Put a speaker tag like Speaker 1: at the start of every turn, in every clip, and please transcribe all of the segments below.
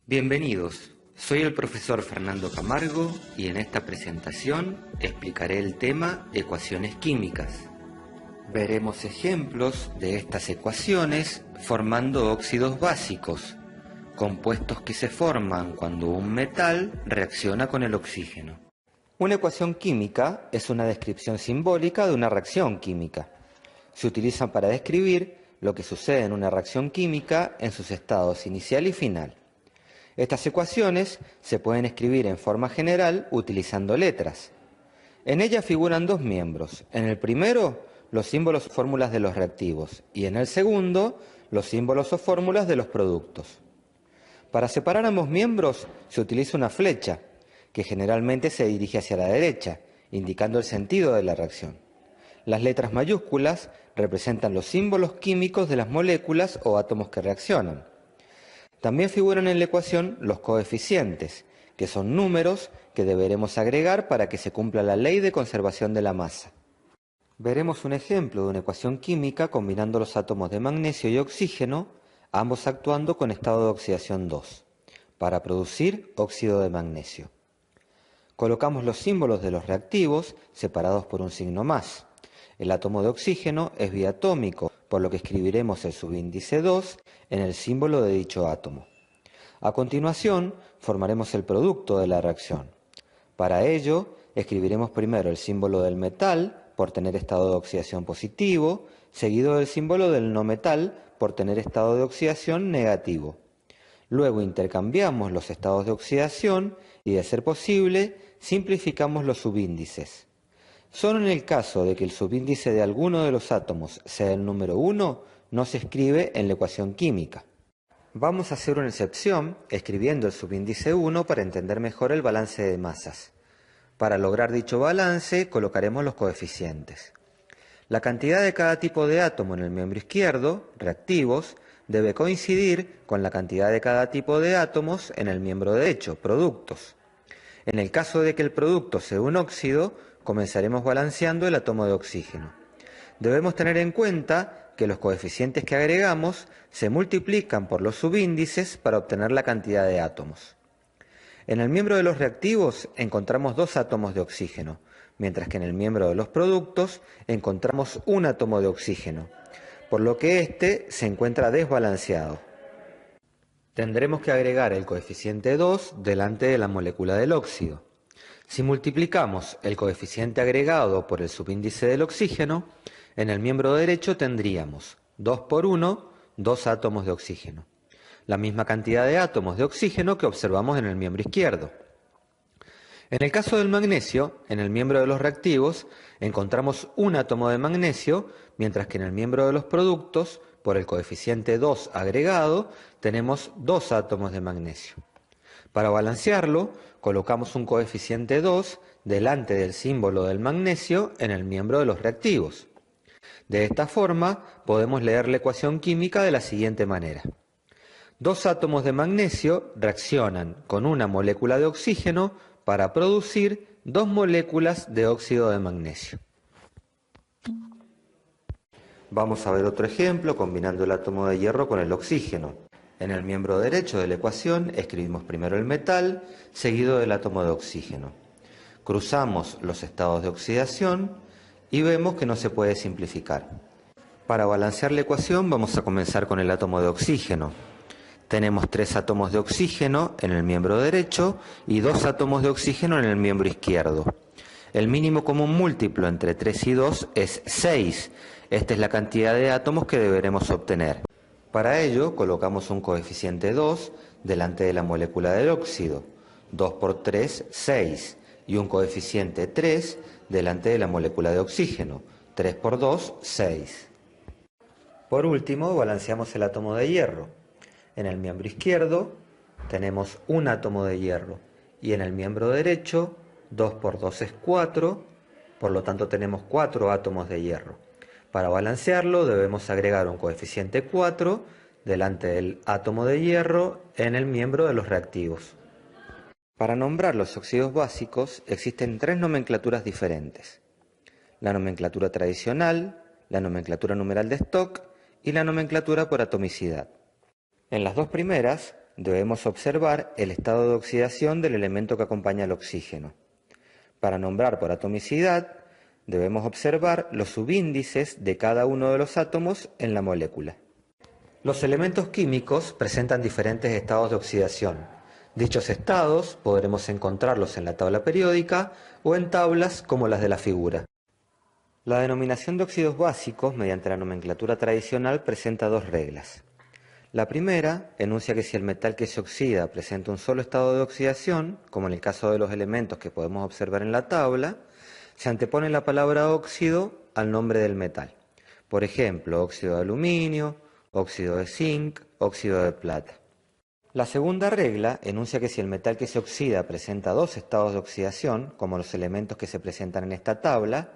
Speaker 1: Bienvenidos, soy el profesor Fernando Camargo y en esta presentación explicaré el tema ecuaciones químicas. Veremos ejemplos de estas ecuaciones formando óxidos básicos, compuestos que se forman cuando un metal reacciona con el oxígeno. Una ecuación química es una descripción simbólica de una reacción química. Se utilizan para describir lo que sucede en una reacción química en sus estados inicial y final. Estas ecuaciones se pueden escribir en forma general utilizando letras. En ellas figuran dos miembros. En el primero, los símbolos o fórmulas de los reactivos y en el segundo, los símbolos o fórmulas de los productos. Para separar ambos miembros se utiliza una flecha, que generalmente se dirige hacia la derecha, indicando el sentido de la reacción. Las letras mayúsculas representan los símbolos químicos de las moléculas o átomos que reaccionan. También figuran en la ecuación los coeficientes, que son números que deberemos agregar para que se cumpla la ley de conservación de la masa. Veremos un ejemplo de una ecuación química combinando los átomos de magnesio y oxígeno, ambos actuando con estado de oxidación 2, para producir óxido de magnesio. Colocamos los símbolos de los reactivos separados por un signo más. El átomo de oxígeno es biatómico, por lo que escribiremos el subíndice 2 en el símbolo de dicho átomo. A continuación, formaremos el producto de la reacción. Para ello, escribiremos primero el símbolo del metal, por tener estado de oxidación positivo, seguido del símbolo del no metal, por tener estado de oxidación negativo. Luego intercambiamos los estados de oxidación y, de ser posible, simplificamos los subíndices. Solo en el caso de que el subíndice de alguno de los átomos sea el número 1, no se escribe en la ecuación química. Vamos a hacer una excepción escribiendo el subíndice 1 para entender mejor el balance de masas. Para lograr dicho balance, colocaremos los coeficientes. La cantidad de cada tipo de átomo en el miembro izquierdo, reactivos, debe coincidir con la cantidad de cada tipo de átomos en el miembro derecho, productos. En el caso de que el producto sea un óxido, comenzaremos balanceando el átomo de oxígeno. Debemos tener en cuenta que los coeficientes que agregamos se multiplican por los subíndices para obtener la cantidad de átomos. En el miembro de los reactivos encontramos 2 átomos de oxígeno, mientras que en el miembro de los productos encontramos un átomo de oxígeno, por lo que éste se encuentra desbalanceado. Tendremos que agregar el coeficiente 2 delante de la molécula del óxido. Si multiplicamos el coeficiente agregado por el subíndice del oxígeno, en el miembro derecho tendríamos 2 por 1, 2 átomos de oxígeno. La misma cantidad de átomos de oxígeno que observamos en el miembro izquierdo. En el caso del magnesio, en el miembro de los reactivos, encontramos un átomo de magnesio, mientras que en el miembro de los productos, por el coeficiente 2 agregado, tenemos 2 átomos de magnesio. Para balancearlo, colocamos un coeficiente 2 delante del símbolo del magnesio en el miembro de los reactivos. De esta forma, podemos leer la ecuación química de la siguiente manera. 2 átomos de magnesio reaccionan con una molécula de oxígeno para producir 2 moléculas de óxido de magnesio. Vamos a ver otro ejemplo combinando el átomo de hierro con el oxígeno. En el miembro derecho de la ecuación escribimos primero el metal, seguido del átomo de oxígeno. Cruzamos los estados de oxidación y vemos que no se puede simplificar. Para balancear la ecuación vamos a comenzar con el átomo de oxígeno. Tenemos 3 átomos de oxígeno en el miembro derecho y 2 átomos de oxígeno en el miembro izquierdo. El mínimo común múltiplo entre 3 y 2 es 6. Esta es la cantidad de átomos que deberemos obtener. Para ello colocamos un coeficiente 2 delante de la molécula del óxido. 2 por 3, 6. Y un coeficiente 3 delante de la molécula de oxígeno. 3 por 2, 6. Por último, balanceamos el átomo de hierro. En el miembro izquierdo tenemos un átomo de hierro y en el miembro derecho 2 por 2 es 4, por lo tanto tenemos 4 átomos de hierro. Para balancearlo debemos agregar un coeficiente 4 delante del átomo de hierro en el miembro de los reactivos. Para nombrar los óxidos básicos existen 3 nomenclaturas diferentes: la nomenclatura tradicional, la nomenclatura numeral de Stock y la nomenclatura por atomicidad. En las dos primeras debemos observar el estado de oxidación del elemento que acompaña al oxígeno. Para nombrar por atomicidad, debemos observar los subíndices de cada uno de los átomos en la molécula. Los elementos químicos presentan diferentes estados de oxidación. Dichos estados podremos encontrarlos en la tabla periódica o en tablas como las de la figura. La denominación de óxidos básicos mediante la nomenclatura tradicional presenta dos reglas. La primera enuncia que si el metal que se oxida presenta un solo estado de oxidación, como en el caso de los elementos que podemos observar en la tabla, se antepone la palabra óxido al nombre del metal. Por ejemplo, óxido de aluminio, óxido de zinc, óxido de plata. La segunda regla enuncia que si el metal que se oxida presenta dos estados de oxidación, como los elementos que se presentan en esta tabla,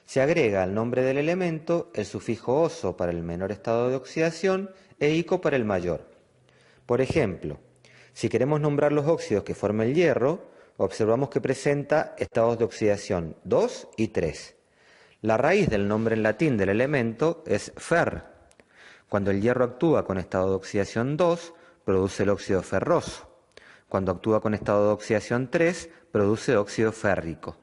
Speaker 1: se agrega al nombre del elemento el sufijo oso para el menor estado de oxidación e ico para el mayor. Por ejemplo, si queremos nombrar los óxidos que forma el hierro, observamos que presenta estados de oxidación 2 y 3. La raíz del nombre en latín del elemento es fer. Cuando el hierro actúa con estado de oxidación 2, produce el óxido ferroso. Cuando actúa con estado de oxidación 3, produce óxido férrico.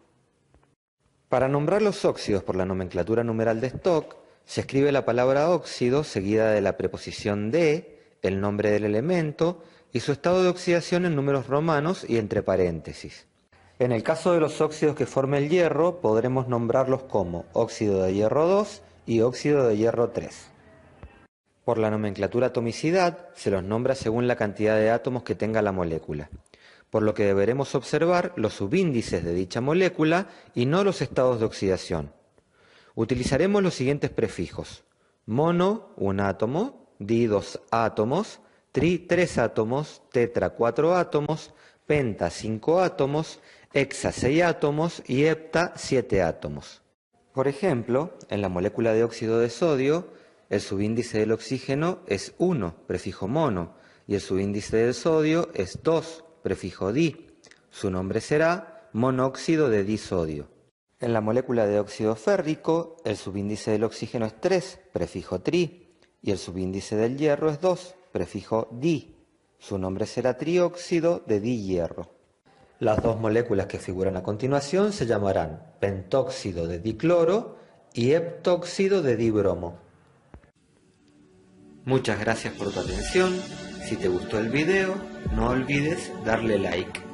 Speaker 1: Para nombrar los óxidos por la nomenclatura numeral de Stock, se escribe la palabra óxido seguida de la preposición de, el nombre del elemento y su estado de oxidación en números romanos y entre paréntesis. En el caso de los óxidos que forma el hierro, podremos nombrarlos como óxido de hierro 2 y óxido de hierro 3. Por la nomenclatura atomicidad, se los nombra según la cantidad de átomos que tenga la molécula, por lo que deberemos observar los subíndices de dicha molécula y no los estados de oxidación. Utilizaremos los siguientes prefijos: mono, un átomo; di, 2 átomos; tri, 3 átomos; tetra, 4 átomos; penta, 5 átomos; hexa, 6 átomos y hepta, 7 átomos. Por ejemplo, en la molécula de óxido de sodio, el subíndice del oxígeno es 1, prefijo mono, y el subíndice del sodio es 2, prefijo di. Su nombre será monóxido de disodio. En la molécula de óxido férrico, el subíndice del oxígeno es 3, prefijo tri, y el subíndice del hierro es 2, prefijo di. Su nombre será trióxido de dihierro. Las dos moléculas que figuran a continuación se llamarán pentóxido de dicloro y heptóxido de dibromo. Muchas gracias por tu atención. Si te gustó el video, no olvides darle like.